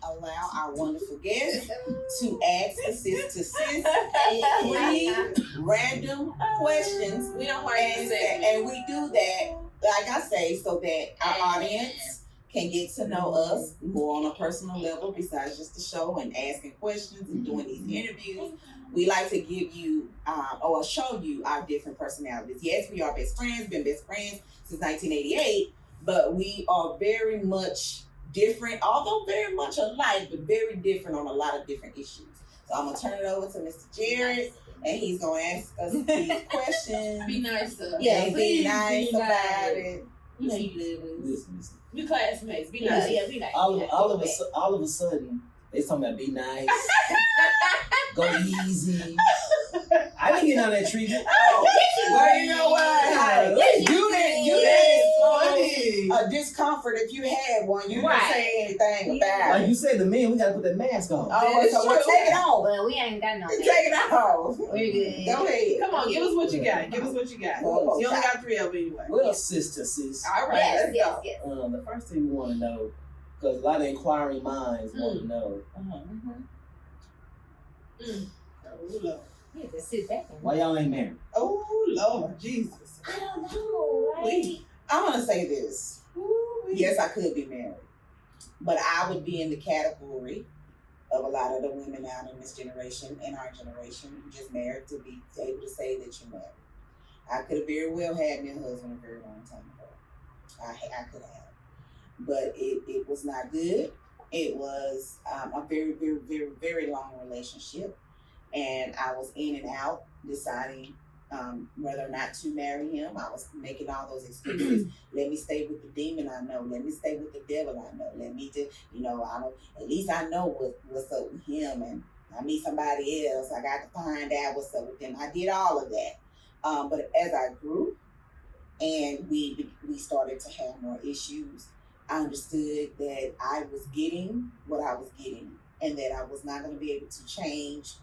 allow our wonderful guests to ask sis 3 random questions. We don't like and we do that, like I say, so that our audience can get to know us more on a personal level besides just the show and asking questions and doing these interviews. We like to give you or show you our different personalities. Yes, we are best friends, been best friends since 1988, but we are very much different, although very much alike, but very different on a lot of different issues. So I'm going to turn it over to Mr. Jared, and he's going to ask us these questions. Be nice to us. Yeah, be nice about it. You know you live with. Listen. We classmates. Be nice. Yeah, be nice. All of a sudden, they talking about be nice, go easy. I didn't get none of that treatment. Well, you know what? You didn't Funny. a discomfort if you had one. You didn't say anything about Like it. you said, the men, we got to put that mask on. Oh, so we'll take it off. Well, we ain't got no. Take it off. We're good. Go ahead. Come on, give us what you got. Give us what you got. Well, You only got 3 of them anyway. Well, sis. All right, Yes, let's go. yes. The first thing we want to know, because a lot of inquiring minds want to know, Oh, Lord. Yeah, just sit back and. why y'all ain't married? Oh, Lord, Jesus. I don't know, right? I'm going to say this. Yes, I could be married, but I would be in the category of a lot of the women out in this generation, in our generation, who just married to be able to say that you're married. I could have very well had me a husband a very long time ago. I could have, but it was not good. It was a very, very, very, very long relationship, and I was in and out deciding whether or not to marry him. I was making all those excuses. Let me stay with the demon I know. Let me stay with the devil I know. Let me just, at least I know what's up with him, and I meet somebody else. I got to find out what's up with them. I did all of that. But as I grew and we started to have more issues, I understood that I was getting what I was getting and that I was not going to be able to change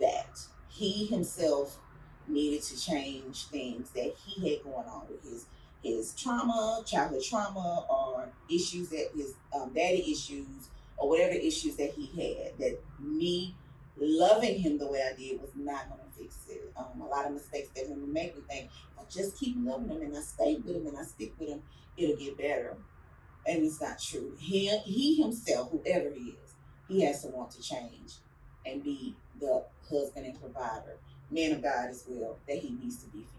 that. He himself needed to change things that he had going on with his trauma, childhood trauma, or issues that his daddy issues, or whatever issues that he had, that me loving him the way I did was not going to fix it. A lot of mistakes that women make, we think, if I just keep loving him and I stay with him and I stick with him, it'll get better. And it's not true. He himself, whoever he is, he has to want to change and be the husband and provider, man of God as well, that he needs to be for you.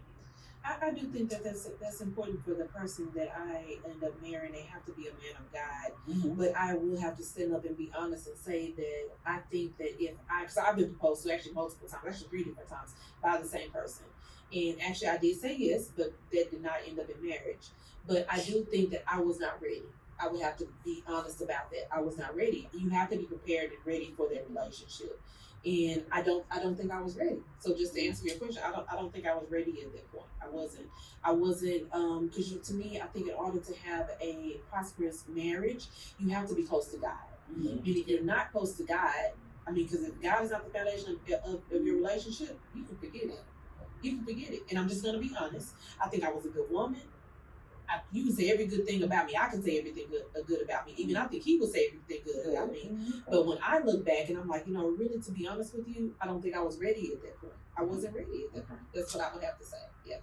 I do think that's important for the person that I end up marrying. They have to be a man of God. Mm-hmm. But I will have to stand up and be honest and say that I think that because I've been proposed to actually multiple times, actually 3 different times by the same person. And actually I did say yes, but that did not end up in marriage. But I do think that I was not ready. I would have to be honest about that. I was not ready. You have to be prepared and ready for that relationship. And I don't think I was ready. So just to answer your question, I don't think I was ready at that point. I wasn't because to me, I think in order to have a prosperous marriage, you have to be close to God. Mm-hmm. And if you're not close to God, because if God is not the foundation of your relationship, you can forget it. You can forget it. And I'm just gonna be honest. I think I was a good woman. You can say every good thing about me. I can say everything good about me. Even I think he would say everything good about me. But when I look back and I'm like, really, to be honest with you, I don't think I was ready at that point. I wasn't ready at that point. That's what I would have to say. Yeah.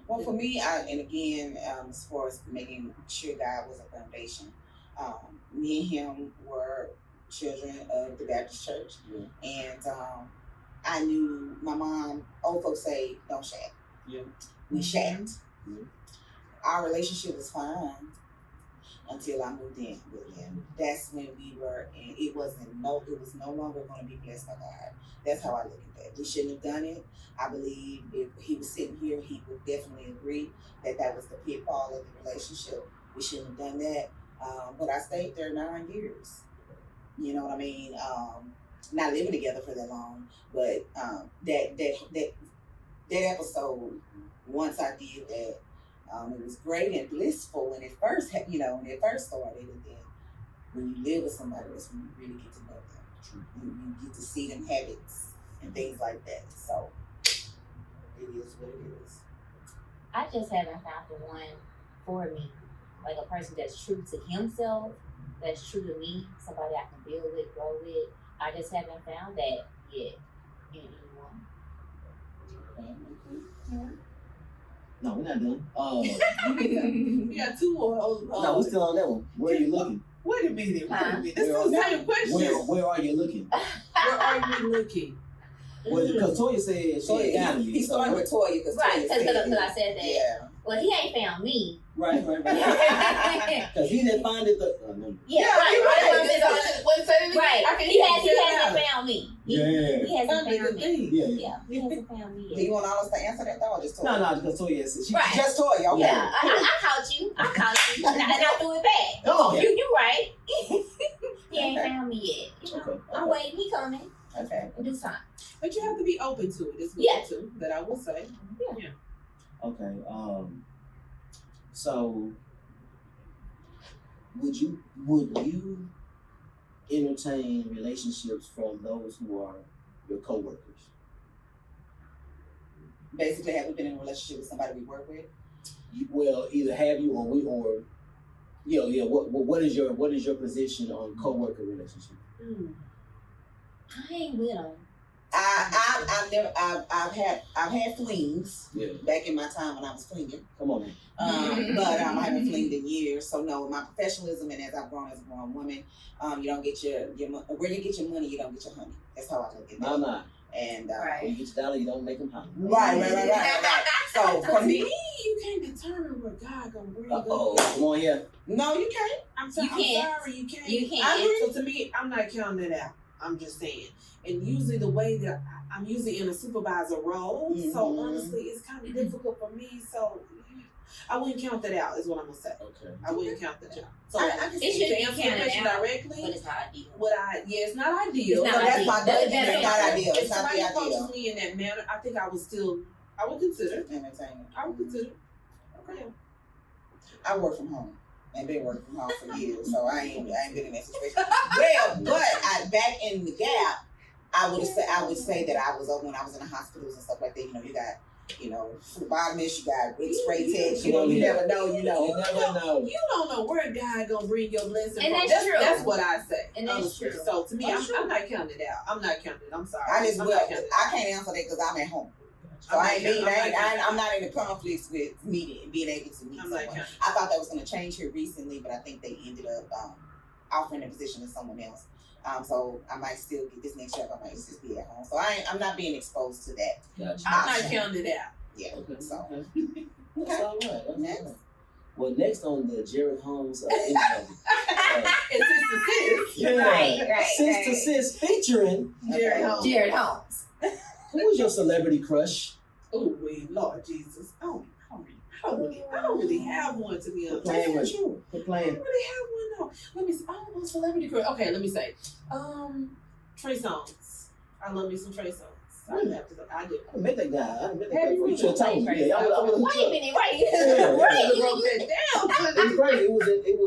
Well, for me, and again, as far as making sure God was a foundation, me and him were children of the Baptist church. Yeah. And I knew my mom, old folks say, don't shack. Yeah. We shacked. Yeah. Our relationship was fine until I moved in with him. That's when we were, and it was no longer going to be blessed by God. That's how I look at that. We shouldn't have done it. I believe if he was sitting here, he would definitely agree that was the pitfall of the relationship. We shouldn't have done that. But I stayed there 9 years. You know what I mean? Not living together for that long, but that episode, once I did that, it was great and blissful when it first, started. And then when you live with somebody, that's when you really get to know them. You get to see them habits and things like that. So it is what it is. I just haven't found the one for me, like a person that's true to himself that's true to me, somebody I can build with, grow with. I just haven't found that yet in anyone. No, we're not done. We got two more. No, we're still on that one. Where are you looking? Wait a minute. This is Where- the same question. Where are you looking? Where are you looking? Well, because Toya said she got me. He started with Toya because Right, because I said that. Yeah. Well, he ain't found me. Right. Because he didn't find it. No. Yeah, right. Wait, say it again. Right. I can't He hear hasn't found me. He hasn't found me. Yeah. He hasn't found me Do you yet. want all us to answer that though, or just Toya? No, because Toya said she. Right. Just Toya. Okay. Yeah, I caught you. And I threw it back. Oh, yeah. You right. He ain't found me yet. You know, Okay. I'm waiting. He coming. Okay. In due time. But you have to be open to it. It's good Yeah. too. That I will say. Yeah. Okay. So, would you entertain relationships from those who are your coworkers? Basically, have we been in a relationship with somebody we work with? Well, either have you or What is your position on coworker relationships? I ain't with him. I've had flings back in my time when I was flinging. Come on, man. But I haven't flinged in years. So no, my professionalism and as I've grown as a grown woman, you don't get your where you get your money, you don't get your honey. That's how I look at it. Nah. And Right. When you get your dollar, you don't make them honey. Right. So for me, you can't determine where God gonna bring Oh, up. come on here. no, you can't. I'm sorry, you can't. You can't. So to me, I'm not counting it out. I'm just saying. And usually the way that I'm usually in a supervisor role, so honestly, it's kind of difficult for me. So I wouldn't count that out. Is what I'm gonna say. Okay. I wouldn't count that out. So I can It see should to be answer the counted question out, directly, but it's not ideal. it's not ideal. It's So not that's ideal. my But that's that's not ideal. If It's not somebody the approaches ideal. me in that manner, I think I would consider. Entertaining. I would consider. Okay. I work from home and been working from home for years, so I ain't been in that situation. Well, but back in the gap, I would say that I was when I was in the hospitals and stuff like that. You got phlebotomists, you got X-ray techs. You never know. You never know. You don't know where God gonna bring your blessing And from. that's true. That's what I say. And that's honestly. true. So to me, That's I'm not counting it out. I'm not counting it. I'm sorry. I I'm not counting it. can't answer that because I'm at home. So I'm not in the conflicts with being able to meet I'm not someone. counting. I thought that was going to change here recently, but I think they ended up offering a position to someone else. So I might still get this next job. I might just be at home. So I'm not being exposed to that. Gotcha. I'm not counting it out. Yeah. Okay. So That's all right. That's Next. all right. Well, next on the Jared Holmes interview. It's Sister Sis. Yeah. Right. Sister Sis featuring. Jared Holmes. Jared Holmes. Who was your celebrity crush? Oh, wait, Lord Jesus. I don't really have one, to be honest. Playing with true. Quit I playing. don't really have one, though. Let me see. I don't know celebrity crush. Okay, let me say. Trey Songz. I love me some Trey Songz. Really? I do. I met that guy. Have You you should have told me. Yeah, I would Wait a minute, right? Yeah. I wrote that down. It's crazy. It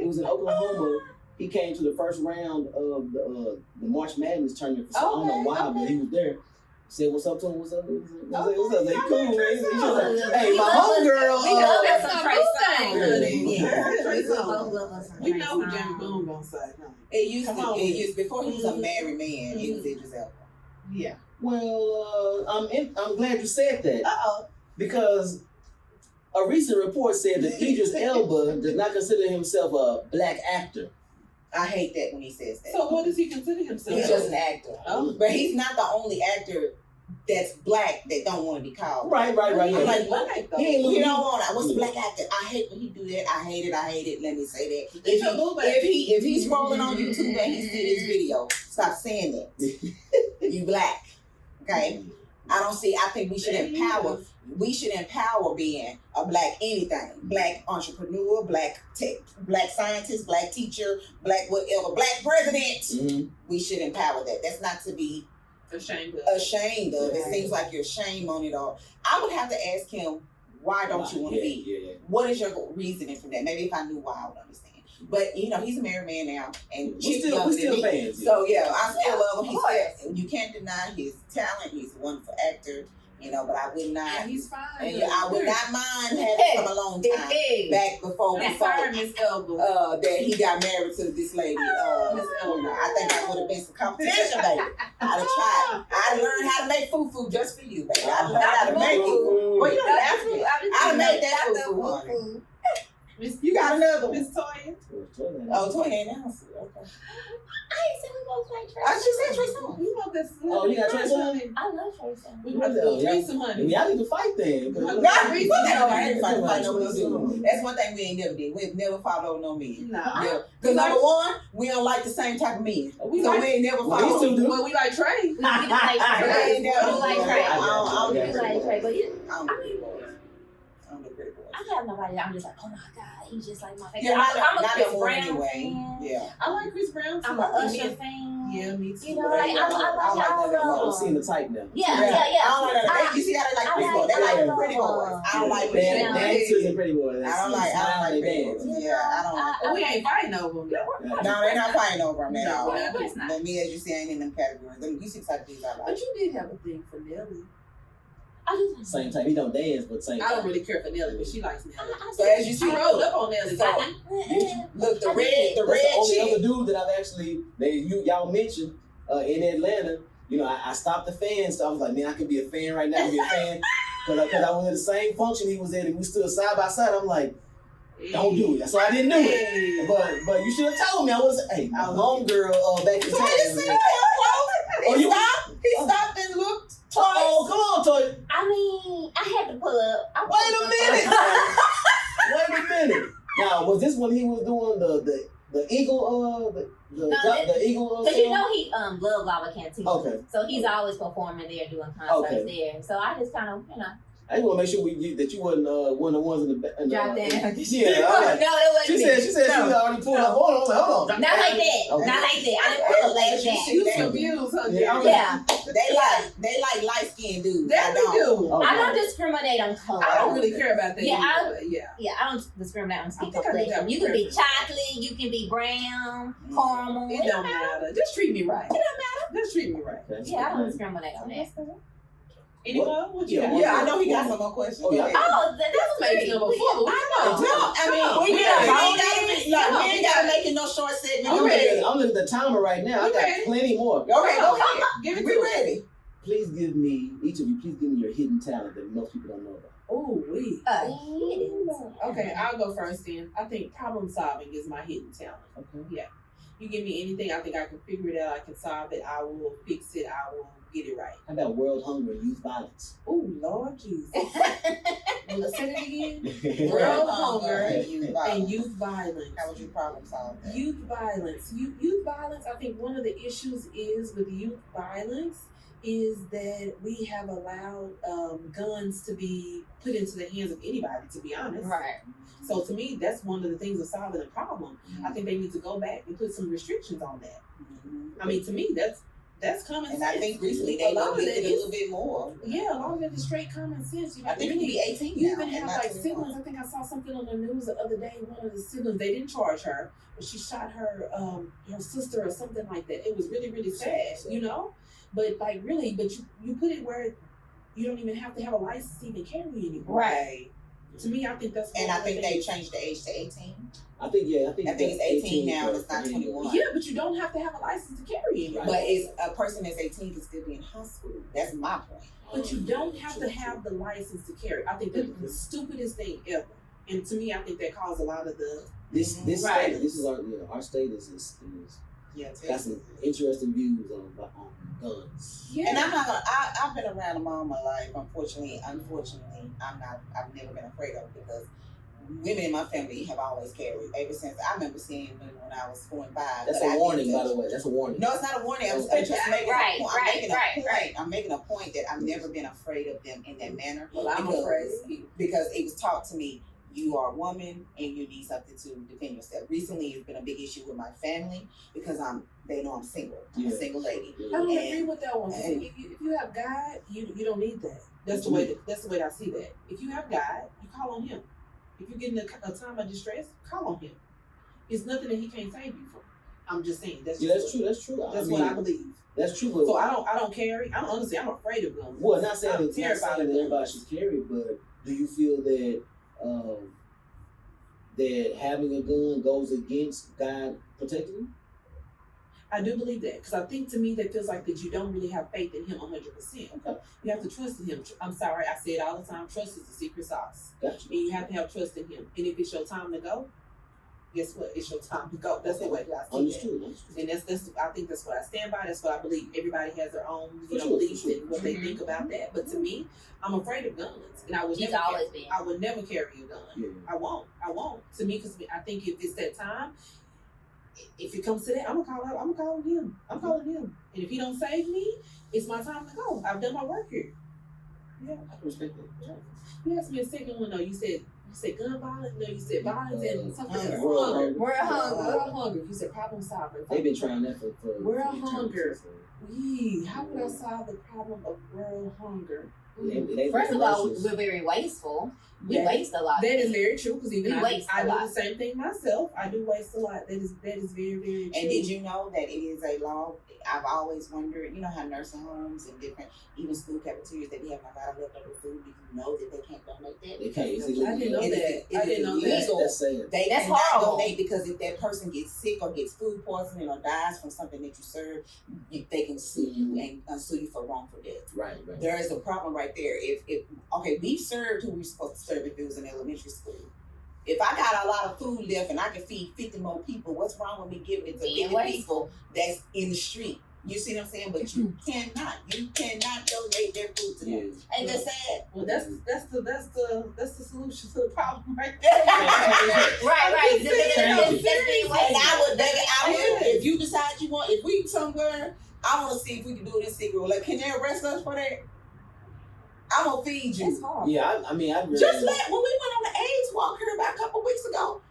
was in Oklahoma. He came to the first round of the March Madness tournament. I don't know why, but he was there. Said what's up to him? What's up? What's up? Like, cool, man. He was like, hey, my homegirl. We love That's us some not Trey good thing, Songz. honey. Yeah. Trey We Songz. both love us some You Trey know who Songz. Jamie Boone gonna say. No. It used before he was a married man. It was Idris Elba. Yeah. Well, I'm glad you said that Uh-oh. because a recent report said that Idris Elba does not consider himself a black actor. I hate that when he says that. So what does he consider himself? He's just an actor. Oh. But he's not the only actor that's black that don't want to be called. Right. I'm Yeah. like, black, though. He ain't you don't want to. What's the black actor? I hate when he do that. I hate it. Let me say that. It's your boo, baby. If he's scrolling on YouTube and he see this video, stop saying that. You black. Okay? I think we should empower. We should empower being a black anything. Black entrepreneur, black tech, black scientist, black teacher, black whatever, black president. Mm-hmm. We should empower that. That's not to be Ashamed of. It seems like you're ashamed on it all. I would have to ask him, why don't you want to be? Yeah. What is your reasoning for that? Maybe if I knew why, I would understand. But he's a married man now, and We still fans. So I still love him. of course. You can't deny his talent. He's a wonderful actor. but I would not. And he's fine. And I would not mind having some alone time back before That's fire, Miss Elba. that he got married to this lady. Miss Elba. I think that would have been some competition, baby. I'd have tried. I'd learned how to make fufu just for you, baby. I'd learned how to make it. Well, you don't have to. I'd made that fufu. You got another one. Miss Toya. Oh, Toya ain't answered. Okay. I ain't said we gonna play Trey. I just said Trey Songz. You want this? Oh, you got Trey Songz? I love Trey Songz. We want to do threesome, honey. Y'all need to fight then. That's one thing we ain't never did. We've never fought over no men. No. Because number one, we don't like the same type of men. So we ain't never fought these two over. do. Well, we like Trey. We like Trey. We like Trey. I don't We do like Trey, but you, I don't do pretty boys. I don't do pretty boys. I have nobody that I'm just like, oh my God, he's just like my favorite. Yeah, I'm a not Chris anymore Brown anyway. fan. Yeah. I like Chris Brown too. I'm a Usher fan. Yeah, me too. You know, like, I like all I'm of seeing the type now. Yeah. I don't like that. You see how they like pretty boys? They like pretty boys. I don't like pretty boys. Dancers and pretty boys. I don't like pretty boys. Yeah, I don't like. We ain't fighting over them. No, they're not fighting over them at all. No, it's not. But me, as you see, ain't in them categories. You see the type of things I like. But you did have a thing for Nelly. Same time. He don't dance, but same time. I don't really care for Nelly, but she likes Nelly. So as you see, She rolled up on Nelly. So, look, the red That's the only chick. other dude that I've actually y'all mentioned in Atlanta. You know, I stopped the fan stuff. I was like, man, I could be a fan right now. I could be a fan because I was at the same function he was at, and we stood side by side. I'm like, don't do it. So I didn't do it. But you should have told me. I was hey, a homegirl back in So town. you see how close? He stopped. He stopped and looked twice. Oh, come on, Toy. I mean, I had to pull up. Wait a minute. Now, was this when he was doing the Eagle the Eagle Because you know he Love Lava Canteen. Okay. So he's always performing there, doing concerts there. So I just kind of, I just want to make sure that you wasn't one of the ones in the back. Drop down. Yeah. No, it wasn't She me. said she was already pulled up. Hold on. Not like that. Okay. Not like that. I didn't pull up like that. You confused, huh? Yeah. They like light skinned dudes. That we do. Okay. I don't discriminate on color. I don't really care about that. Yeah, Yeah. I don't discriminate on skin I think I do have complexion. You can be chocolate, you can be brown, caramel. It don't matter. Just treat me right. It don't matter. Just treat me right. Okay. Yeah, I don't discriminate on that. Anyone? What you got? Yeah, I know he got some more questions. Oh, yeah. Oh, that was Maybe number 4. I mean, we ain't gotta make it no short segment. I'm looking at the timer right now. I got plenty more. Okay, go ahead. Give it We to me. ready. Please give me, each of you, please give me your hidden talent that most people don't know about. Oh, we. hidden. Okay, I'll go first then. I think problem solving is my hidden talent. Okay. Yeah. You give me anything, I think I can figure it out. I can solve it. I will fix it. I will get it right. How about world hunger and youth violence? Oh, Lord Jesus. Let's say it again. World hunger and youth And violence. youth violence. How would you problem solve that? Youth violence. Youth violence, I think one of the issues is with youth violence is that we have allowed guns to be put into the hands of anybody, to be honest. Right. So to me, that's one of the things of solving the problem. I think they need to go back and put some restrictions on that. I mean, to me, that's common sense. And I think recently A they lot of looked it it a is- little bit more. Yeah, a lot of it is straight common sense. I think you can be 18 You now. even and have not like 21. siblings. I think I saw something on the news the other day. One of the siblings, they didn't charge her, but she shot her sister or something like that. It was really, really sad, you know? But like really, but you put it where you don't even have to have a license to even carry anymore. Right. To me, I think that's And one I of the think they things. changed the age to 18. I think it's 18 now, it's not 21. Yeah, but you don't have to have a license to carry anymore. But it's a person that's 18 can still be in high school. That's my point. But you don't have to have the license to carry. I think that's the stupidest thing ever. And to me, I think that caused a lot of the This Right. state, this is our state is Yeah, got some interesting views on guns. yeah. And I'm not gonna. I've been around them all my life. Unfortunately, I've never been afraid of it because women in my family have always carried ever since. I remember seeing women when I was 4 and 5. That's but a I warning, didn't by the touch- way. That's a warning. No, it's not a warning. I'm just making Right, a point. I'm making a point that I've never been afraid of them in that manner. Well, I'm afraid. Because it was taught to me, you are a woman and you need something to defend yourself. Recently, it's been a big issue with my family because they know I'm single. I'm a single lady. I don't And- agree with that one. and- If you have God, you don't need that. That's the way I see that. If you have God, you call on Him. If you're getting a time of distress, call on Him. It's nothing that He can't save you from. I'm just saying that's Yeah, just that's true. That's what I believe. That's true. But So I don't carry. Honestly, I'm afraid of guns. well, not saying I'm that terrified of everybody guns. should carry, but do you feel that that having a gun goes against God protecting you? I do believe that because I think to me that feels like that you don't really have faith in him 100%. Okay. You have to trust in him. I'm sorry, I say it all the time. Trust is the secret sauce, Gotcha. and you have to have trust in him. And if it's your time to go, guess what? It's your time to go. That's the way that I see Understood. it. And that's I think that's what I stand by. That's what I believe. Everybody has their own For sure, beliefs for sure. and what they think about that. But to me, I'm afraid of guns, and I would He's never. always been. I would never carry a gun. Yeah. I won't. To me, because I think if it's that time, if it comes to that, I'm calling him. I'm calling him. And if he don't save me, it's my time to go. I've done my work here. Yeah. I can respect that. You asked me a second one though. You said gun violence. No, you said violence and something else. World Hunger. hunger. World hunger. You said problem solving. They've been trying that for World eternity, hunger. so. Yee, how would I solve the problem of world hunger? They First of all, commercials. we're very wasteful. We Yeah. waste a lot. That is very true because even We waste I a do lot. the same thing myself. I do waste a lot. That is very, very true. And did you know that it is a law? I've always wondered, you know how nursing homes and different, even school cafeterias, they be having a lot of leftover food. Do you know that they can't donate that? They can't. It's I didn't know illegal. that. I didn't know that. illegal. That's sad. They That's cannot horrible. donate because if that person gets sick or gets food poisoning or dies from something that you serve, they can sue you and sue you for wrongful death. Right. There is a problem right there. If okay, we served who we supposed to serve if it was in elementary school. If I got a lot of food left and I can feed 50 more people, what's wrong with me giving it to Being 50 wasteful. people that's in the street? You see what I'm saying? But you cannot donate their food to them. Ain't that sad? Well, that's the solution to the problem right there. Right. I'm just saying, That's I'm being And wasteful. I would, baby, Yeah. if you decide you want, if we somewhere, I want to see if we can do it in secret. Like, can they arrest us for that? I'm gonna feed you. That's horrible. Yeah, I mean, I really, Just like when we went on the AIDS walk here about a couple weeks ago,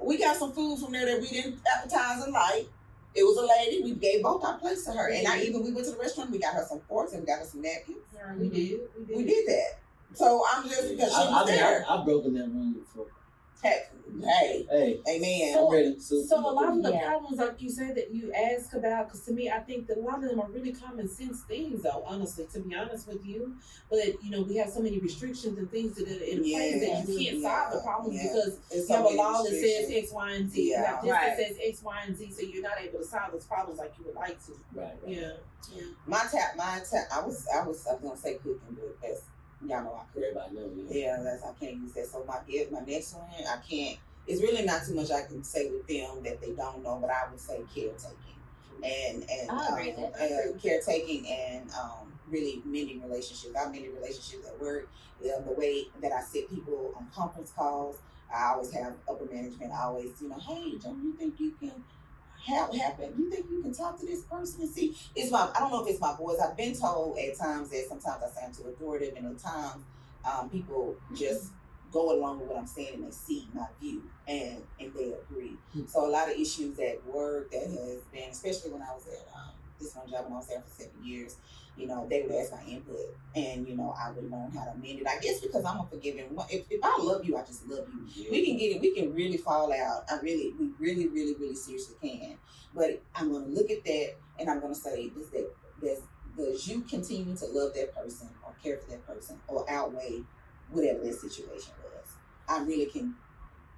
we got some food from there that we didn't advertise and like. It was a lady. We gave both our plates to her, and we went to the restaurant. We got her some forks and we got her some napkins. Yeah, we did. We did that. So I'm just because she was there. I've broken that rule before. Hey, amen. So- I'm ready. So a lot of the Yeah. problems, like you said, that you ask about, because to me, I think that a lot of them are really common sense things, though. Honestly, to be honest with you, but we have so many restrictions and things that are in place that you can't solve the problems because It's you have a so law many that says restrictions. X, Y, and Z. You Yeah. have this Right. that says X, Y, and Z, so you're not able to solve those problems like you would like to. Right. Yeah. My tap. I was gonna say cooking, but that's y'all know I cook. Everybody knows. Yeah, I can't use that. So my next one, I can't. It's really not too much I can say with them that they don't know, but I would say caretaking and I agree with that. caretaking and really mending relationships. I mended relationships at work. The way that I sit people on conference calls, I always have upper management. I always, hey, Joe, you think you can help happen? You think you can talk to this person and see? I don't know if it's my voice. I've been told at times that sometimes I sound too authoritative, and at times people just go along with what I'm saying and they see my view and they agree. So a lot of issues at work that has been, especially when I was at this one job when I was there for 7 years, they would ask my input and, I would learn how to amend it. I guess because I'm a forgiving one. If I love you, I just love you. Yeah. We can get it. We can really fall out. We really, really, really seriously can. But I'm going to look at that and I'm going to say does you continue to love that person or care for that person or outweigh whatever their situation was? I really can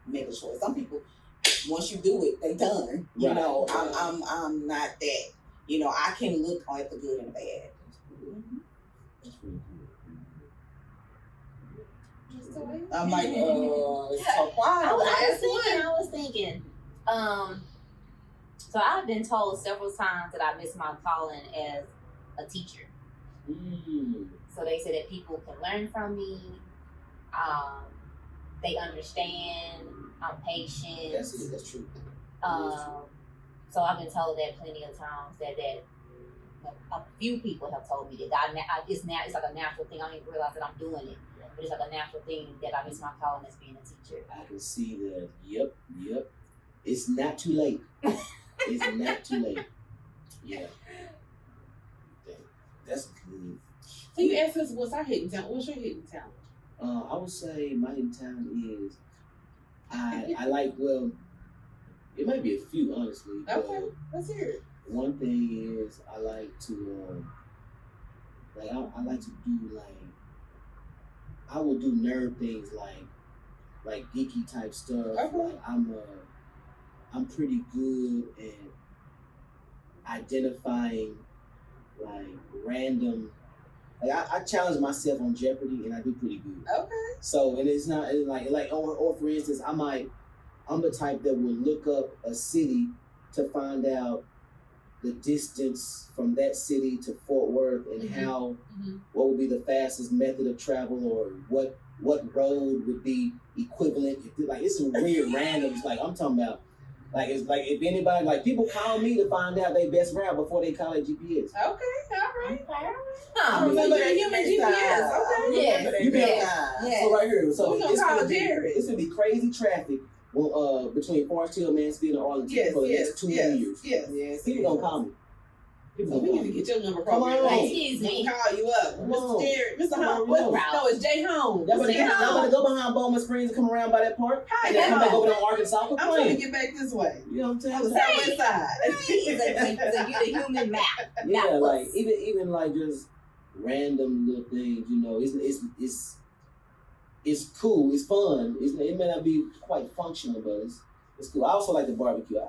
make a choice. Some people, once you do it, they done. Right. I'm not that. I can look at the good and the bad. That's pretty cool. I'm like, it's so quiet. I was thinking. So I've been told several times that I miss my calling as a teacher. So they say that people can learn from me. They understand. I'm patient. That's it. That's true. So I've been told that plenty of times that a few people have told me that it's like a natural thing. I don't even realize that I'm doing it, but it's like a natural thing that I miss my calling as being a teacher. I can see that. Yep. It's not too late. It's not too late. Yeah. That's good. So you asked us, what's our hidden talent? What's your hidden talent? I would say my hidden talent is I like, well, It might be a few, honestly. Okay, let's hear it. One thing is I like to I like to do I will do nerd things like geeky type stuff. Okay. Like I'm pretty good at identifying like random. Like I challenge myself on Jeopardy and I do pretty good. Okay. So and it's not or for instance I'm the type that will look up a city to find out the distance from that city to Fort Worth and how what would be the fastest method of travel or what road would be equivalent. Like it's some weird randoms. Like I'm talking about. Like it's like if anybody like people call me to find out their best route before they call it GPS. Okay, all right. Huh. Remember the human GPS? Okay. Yeah. So right here, so we gonna call Jared. It's gonna be crazy traffic. Well, between Forest Hill, Mansfield, and Arlington for the next 2 years. Yes. People gonna call me. So we need to get your number Come program. on. Excuse me. Call you up, Mr. Jared, Mr. Holmes. Come on. No, it's Jay Holmes. Y'all better go behind Bowman Springs and come around by that park. Hi, And then come back y'all. over to Arkansas. I'm trying to get back this way. You know what I'm saying? On the southwest side. So you the human map. Yeah, Mapless. like even like just random little things. You know, it's cool. It's fun. It may not be quite functional, but it's cool. I also like the barbecue.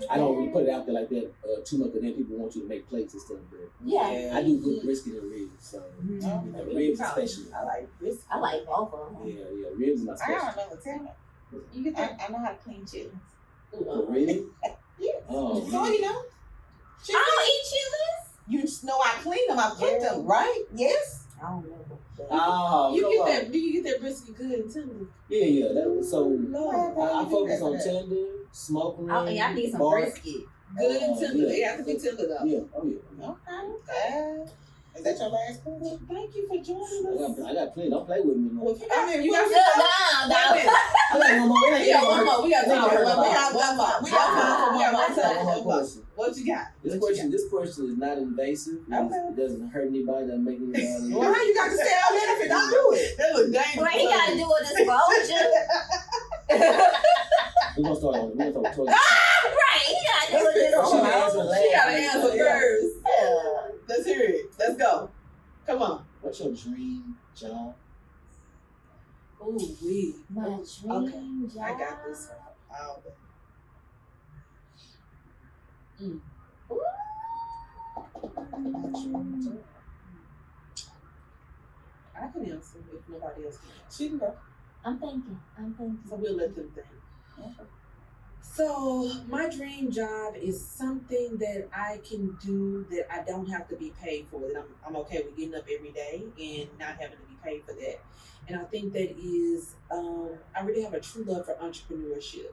I don't really put it out there like that too much, because then people want you to make plates and stuff. But Yeah. I do good brisket and ribs, so ribs especially. I like brisket. I like both of them. Yeah, ribs is my I special. don't know. Tell me. You get that? I know how to clean chitlins. For real? Yeah. Oh, So you know. I don't eat chitlins. You know I clean them. I cook them, right? Yes. I don't know. oh, You come get on. that? Do you get that brisket good and tender? Yeah. So Lord. I focus on tender, smoke ring, I need some bark. brisket. Good and tender. Yeah. They have to be tender though. Yeah, oh yeah. Okay. Is that your last question? Thank you for joining us. I got plenty. Don't play with me, man. Well, if you got, you got Sit down, I got one more. We got one more. We got Thank time you. for one more. We got one more. We got time for one more. One more question. What you got? This question is not invasive. It doesn't hurt anybody. Doesn't make anybody. Well, how you got to stay out there if it don't do it? That was dangerous. Well, he got to do a disclosure. We're gonna start with toilet. Right, he got to do a disclosure. She got to answer first. Yeah. Let's hear it. Let's go. Come on. What's your dream job? Ooh, wee. My dream job. I got this one. All day. I can answer if nobody else can. She can go. I'm thinking. So we'll let them think. So my dream job is something that I can do that I don't have to be paid for. That I'm okay with getting up every day and not having to be paid for that. And I think that is I really have a true love for entrepreneurship.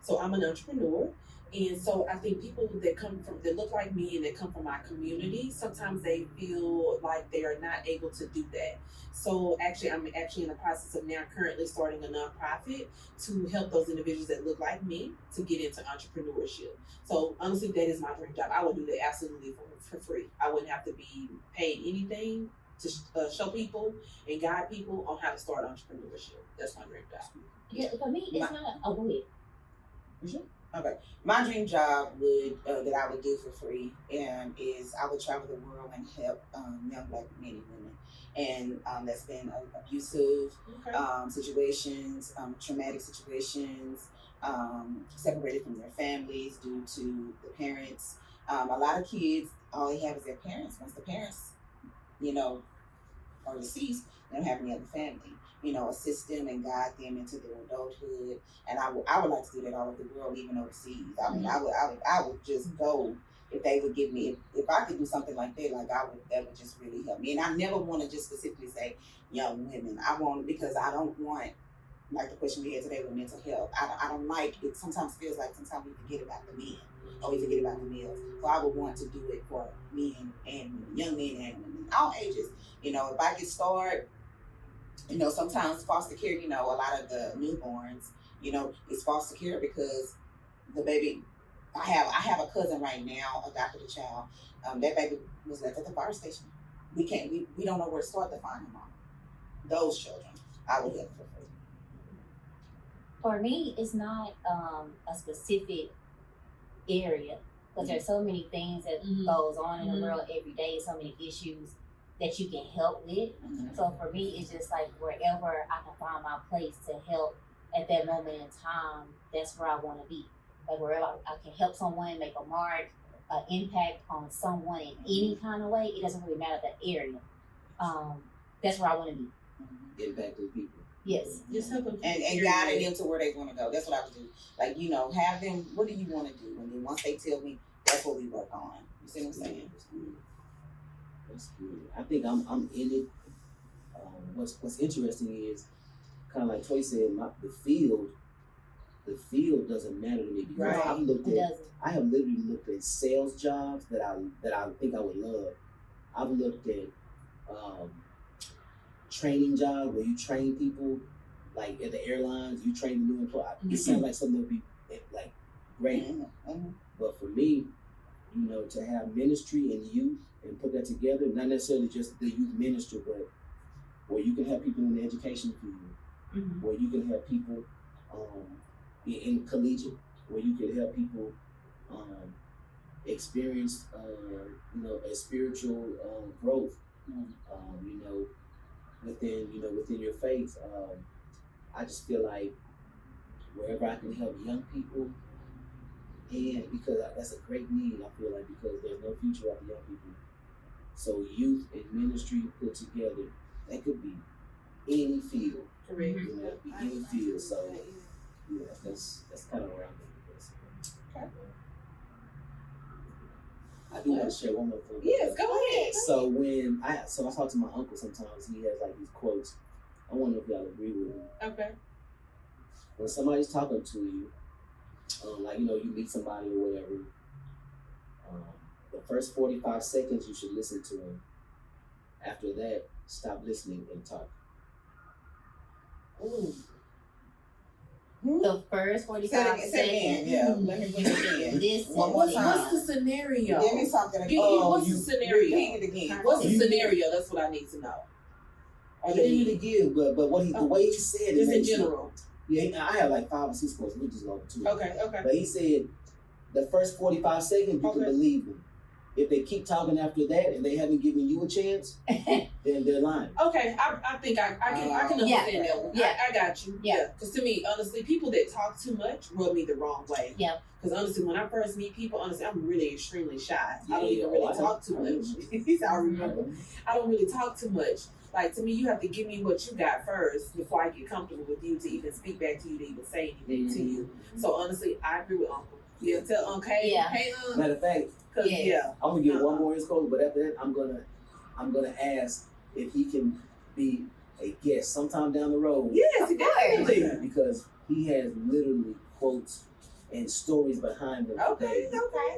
So I'm an entrepreneur. And so I think people that look like me and that come from my community, sometimes they feel like they are not able to do that. So I'm actually in the process of now currently starting a nonprofit to help those individuals that look like me to get into entrepreneurship. So honestly, that is my dream job. I would do that absolutely for free. I wouldn't have to be paid anything to show people and guide people on how to start entrepreneurship. That's my dream job. Yeah, for me, it's not. Oh, go ahead. Okay. My dream job that I would do for free is I would travel the world and help young black men and women. And that's been abusive situations, traumatic situations, separated from their families due to the parents. A lot of kids, all they have is their parents. Once the parents, are deceased, they don't have any other family. Assist them and guide them into their adulthood. And I would like to do that all over the world, even overseas. I mean, I would just go if they would give me, if I could do something like that, that would just really help me. And I never want to just specifically say young women. I want, because I don't want, like the question we had today with mental health. I don't like it. Sometimes feels like sometimes we forget about the men or we forget about the males. So I would want to do it for men and women, young men and women, all ages. If I could start, sometimes foster care, a lot of the newborns, it's foster care because the baby, I have a cousin right now, adopted a child. That baby was left at the fire station. We don't know where to start to find him on. Those children, I would help for free. For me, it's not a specific area because there's so many things that goes on in the world every day, so many issues that you can help with. So for me, it's just like wherever I can find my place to help at that moment in time, that's where I want to be. Like wherever I can help someone, make a mark, impact on someone in any kind of way, it doesn't really matter the area. That's where I want to be. Impact to people. Yes. Just help them And guiding them to where they want to go. That's what I would do. Like, have them, what do you want to do? And then once they tell me, that's what we work on. You see what I'm saying? That's good. I think I'm in it. What's interesting is kind of like Toy said, the field doesn't matter to me because Right. I have literally looked at sales jobs that I think I would love. I've looked at training jobs where you train people, like at the airlines, you train the new employee. It sounds like something that would be like great. But for me, to have ministry and youth and put that together, not necessarily just the youth ministry, but where you can have people in the education field, where you can have people in collegiate, where you can help people experience, a spiritual growth, within your faith. I just feel like wherever I can help young people, and because that's a great need, I feel like, because there's no future without young people. So youth and ministry put together, that could be any field. Correct. It could be any field. So that's kind of where I'm at. Okay. I do want to share one more thing. Yes, go ahead. So I talk to my uncle sometimes. He has like these quotes. I wonder if y'all agree with him. Okay. When somebody's talking to you, you meet somebody or whatever, the first 45 seconds you should listen to them. After that, stop listening and talk. Ooh. The first 45 seconds. Yeah, let me bring it in. Listen. One more time. What's the scenario? Give me something again. What's the scenario? Repeat it again. What's the scenario? That's what I need to know. I didn't really give, but the way he said it. Just in general. Yeah, I have like 5 or 6 quotes. We'll just go over 2. Okay. But he said the first 45 seconds, you can believe them. If they keep talking after that and they haven't given you a chance, then they're lying. Okay, I think I can understand that one. Yeah. I got you. Yeah. Because to me, honestly, people that talk too much rub me the wrong way. Yeah. Because honestly, when I first meet people, honestly, I'm really extremely shy. Yeah, I don't even really talk too much. I remember. I don't really talk too much. Like, to me, you have to give me what you got first before I get comfortable with you to even speak back to you, to even say anything to you. So honestly, I agree with Uncle. Yeah, tell Uncle, hey, Matter of fact, I'm gonna get one more in his quote, but after that, I'm gonna ask if he can be a guest sometime down the road. Yes, definitely. Because he has literally quotes and stories behind them. Okay,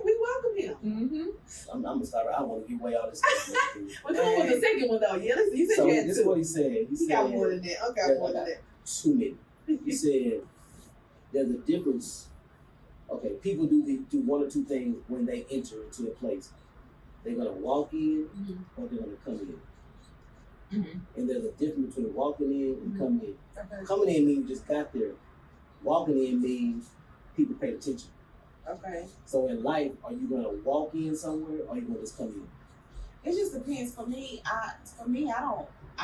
we welcome him. I'm gonna start. I want to give away all this stuff. We're coming with the second one though. Yeah, you said so you had this two. is what he said. He got more than that. Okay, more than that. Too many. He said there's a difference. Okay, people do 1 or 2 things when they enter into a place. They're gonna walk in or they're gonna come in. And there's a difference between walking in and coming in. Okay. Coming in means you just got there. Walking in means people paid attention. Okay. So in life, are you gonna walk in somewhere or are you gonna just come in? It just depends. For me, I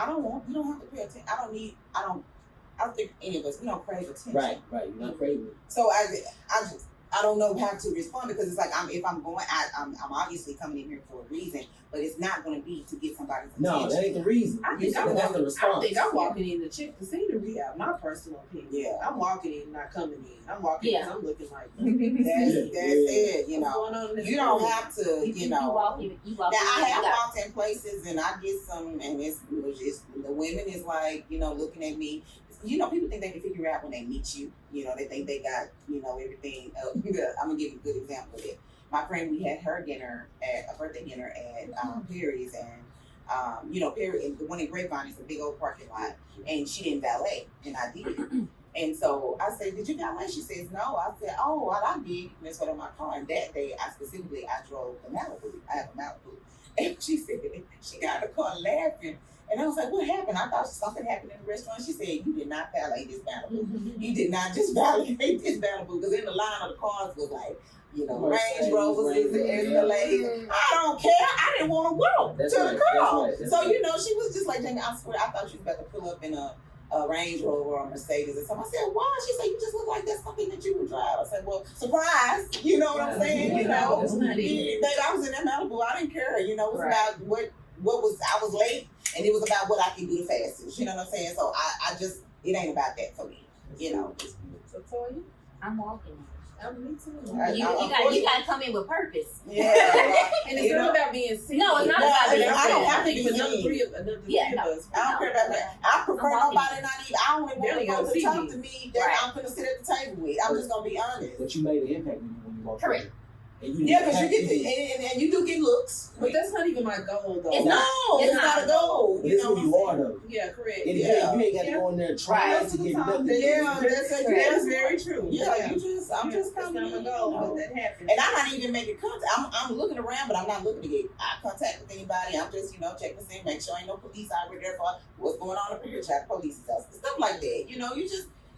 don't want. You don't have to pay attention. I don't think any of us, we don't crave attention. Right. You're not craving it. So I don't know how to respond because it's like I'm obviously coming in here for a reason, but it's not going to be to get somebody's attention. No, that ain't the reason. I think That's the response. I'm walking in to check the scenery out. My personal opinion. Yeah. I'm walking in, not coming in. I'm walking because I'm looking like That's it. what's going on in this You don't room? have to. You walk Now I have walked in places and I get some, and it's the women is like looking at me. People think they can figure out when they meet you. They think they got, everything. I'm going to give you a good example of it. My friend, we had her dinner a birthday dinner at Perry's, and, Perry, and the one in Grapevine is a big old parking lot, and she didn't valet, and I did. And so I said, did you valet? She says, no. I said, oh, well, I did. That's what in my car. And that day, I drove the Malibu. I have a Malibu. And she said, she got in the car laughing. And I was like, what happened? I thought something happened in the restaurant. She said, you did not valet this Malibu. You did not just validate this Malibu, because in the line of the cars was like, you know, Range Rovers, Escalades. I don't care. I didn't want to walk to the car. So, you know, she was just like, Jamie, I swear, I thought she was about to pull up in a Range Rover or a Mercedes or something. I said, why? She said, you just look like that's something that you would drive. I said, well, surprise. You know what I'm saying? You know, baby, I was in that Malibu. I didn't care. You know, it was about what was, I was late, and it was about what I could do the fastest. You know what I'm saying? So I just, it ain't about that for me. You know. So Toya, I'm walking. Me too. You gotta come in with purpose. Yeah. And it's not about being seen. No, it's not about being I don't have to think be another seen. three of us. I don't care about that. I prefer nobody not even. I don't even want Barely to see talk me. to me that I'm gonna sit at the table with. I'm just gonna be honest. But you made an impact when you walked Correct. in. And you Yeah, because you get and you do get looks. But that's not even my goal, though. It's It's not a goal. But it's who you are, though. Yeah, correct. You ain't got to go in there trying to get nothing. Yeah, That's very true. Yeah, I'm just That's coming not my in, goal, you know. but that happens. And I'm not even making contact. I'm looking around, but I'm not looking to get eye contact with anybody. I'm just, you know, checking the scene, make sure ain't no police out there for what's going on up here, check police is us, stuff like that. You know,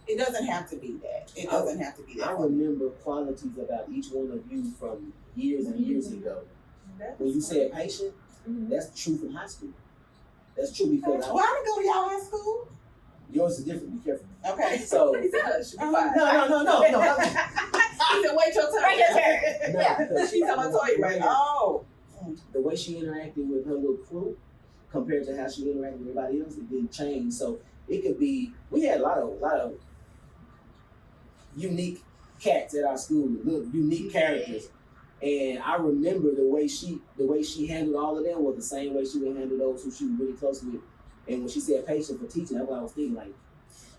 it doesn't have to be that. It doesn't have to be that. I remember qualities about each one of you from years and years ago. When you said patient, that's true from high school. That's true because Well, I didn't go to y'all high school. yours is different. Be careful. Okay. So He said, hush, be no. He said, wait your turn. Wait your turn. Yeah. She's talking about Toya right now. Oh. The way she interacted with her little crew compared to how she interacted with everybody else, it didn't change. So it could be. We had a lot of unique cats at our school, unique characters. And I remember the way she handled all of them was the same way she would handle those who she was really close with. And when she said patient for teaching, that's what I was thinking, like,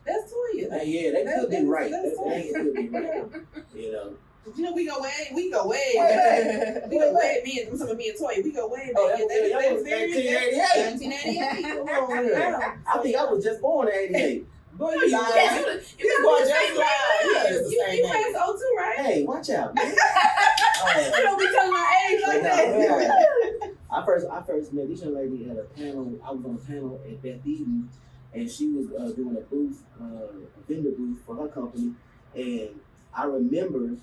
That's Toya. yeah, they could have been right. That's They could have been right. You know. You know, we go way back. We go way, me and Toya, we go way back. Oh, that was 1988. 1988. Come on, here. I think I was just born in '88. Boy, you lying. You passed 02, right? Hey, watch out, man. You don't be telling my age like that. I first met this young lady at a panel. I was on a panel at Beth Eden, and she was doing a booth, a vendor booth for her company. And I remember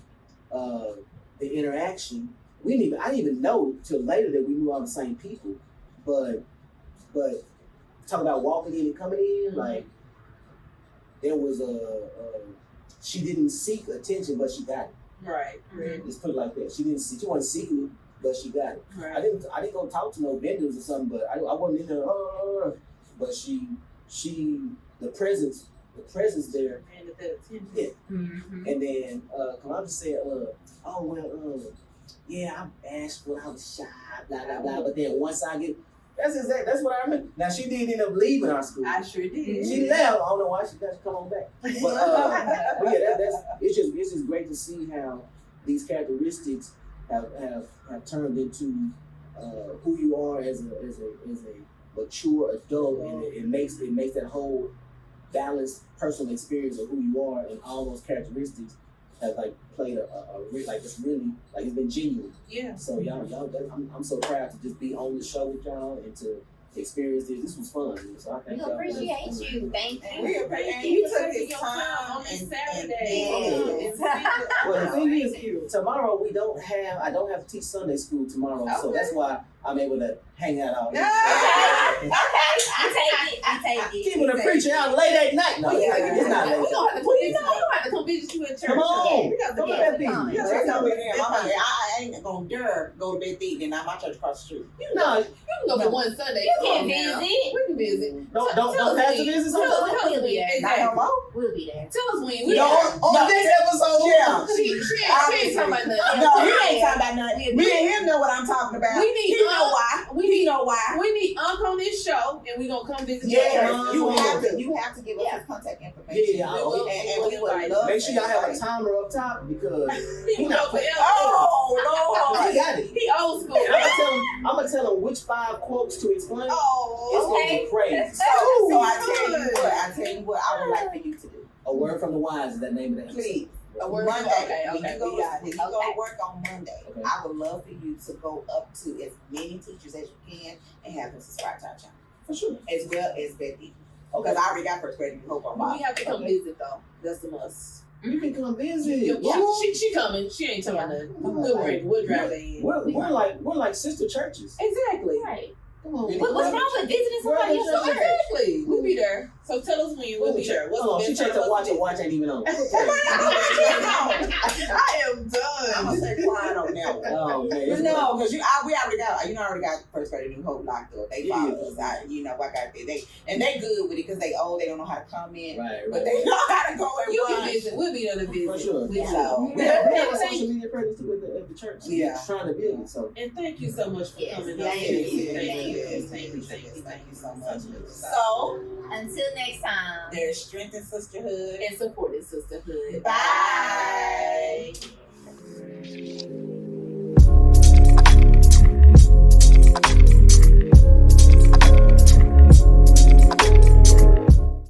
the interaction. I didn't even know till later that we knew all the same people. But talk about walking in and coming in, like there was she didn't seek attention, but she got it. Right. Let's put it like that. She wasn't seeking it, but she got it. Right. I didn't go talk to no vendors or something, but I wasn't in there. But the presence there. And that attention. Yeah. And then Kalanda said, yeah, I'm bashful, I was shy, blah blah blah. But then once I get, that's what I remember. Now she did end up leaving our school. I sure did. She left. I don't know why she got to come on back. But yeah, it's just great to see how these characteristics have turned into who you are as a mature adult, and it makes that whole balanced personal experience of who you are, and all those characteristics have like played it's been genuine. Yeah. So y'all, I'm so proud to just be on the show with y'all and to experience this. This was fun. So I thank y'all. We appreciate you. Thank you. We appreciate you took this time on this and Saturday. Well, the thing is, tomorrow I don't have to teach Sunday school tomorrow, so that's why I'm able to hang out all day. Okay. I take it. Keeping the preacher out late at night. No, it's not late. We don't have to come visit you in church. Come on. We got to Come get on. I ain't gonna dare go to bed eating. Now my church across the street. No, You can go for one Sunday. You can visit. We can visit. don't pastor visit sometimes. We'll be there. Not no more. We'll be there. Tell us when. On this episode, Yeah. She ain't talking about nothing. No, he ain't talking about nothing. Me and him know what I'm talking about. We need he know why. We know why. We need Unc on this show, and we gonna come visit Yeah, your church. you have to give us his contact information. Yeah, and we would love. Make sure y'all have a timer up top because He know forever. Oh Lord. he got it. He old school. I'm gonna tell him which 5 quotes to explain. It's Oh, gonna be crazy. so I tell you what I would like for you to do. A word from the wise is that name of that episode. Please. word. Monday. Okay, When you go, we got it. when you go to work on Monday, Okay. I would love for you to go up to as many teachers as you can and have them subscribe to our channel. For sure. as well as Becky. Because I already got first grade New Hope on my. We have to come visit though. That's a must. You can come visit. Yeah, she coming. She ain't talking nothing. We'll drive her in. We're like sister churches. Exactly. Right. Come on. What's wrong with visiting somebody Brother, else's church? Exactly. We'll be there. So tell us when we'll be there. What's Hold on, the she best checked time her watch. for us Her watch ain't even on. I am I'm done. gonna say quiet on that one. Oh man. You know, because we already got, already got first grade New Hope locked up. They Yeah. follow us. I got that. And they good with it because they old. They don't know how to comment, Right. but they know how to go and You run. can visit. We'll be there to visit. For sure. So, We have a social media presence too at the church. Yeah. Trying to build it. So. And thank you so much for Yes. coming. Thank you. Thank you so much. So, Until next time. there's strength in sisterhood. And support in sisterhood. Bye.